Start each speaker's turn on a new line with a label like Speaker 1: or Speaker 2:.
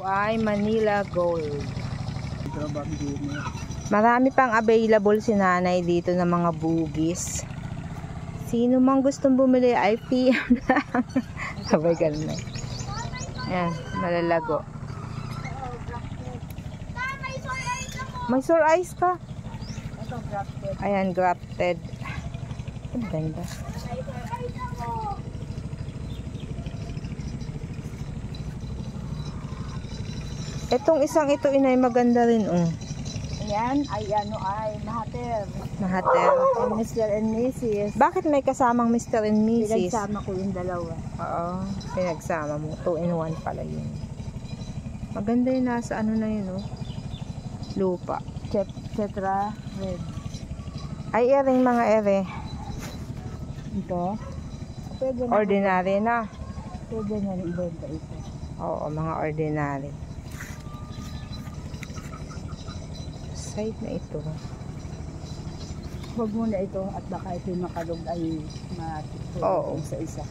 Speaker 1: ay Manila Gold. Marami pang available si nanay dito ng mga bugis. Sino mang gustong bumili ay PM lang. Sabay ganun na. Ayan, malalago. May sore eyes ka? Ayan, grafted. Ang ganda. Itong isang ito inay maganda rin
Speaker 2: Ayan, ay Mahater.
Speaker 1: Mahater.
Speaker 2: Mr. and Mrs.
Speaker 1: Bakit may kasamang Mr. and Mrs.?
Speaker 2: Pinagsama ko yung dalawa.
Speaker 1: Oo, pinagsama mo. 2 in 1 pala yun. Maganda yun, nasa ano na yun, lupa.
Speaker 2: Cetra red.
Speaker 1: Ay, ering mga ere.
Speaker 2: Ito. Pwede na.
Speaker 1: Ordinary na.
Speaker 2: Pwede na rin ibenta ito.
Speaker 1: Oo, mga ordinary. Side na ito.
Speaker 2: Huwag muna ito at baka ito makalog ay matutulog
Speaker 1: Oo.
Speaker 2: sa isa.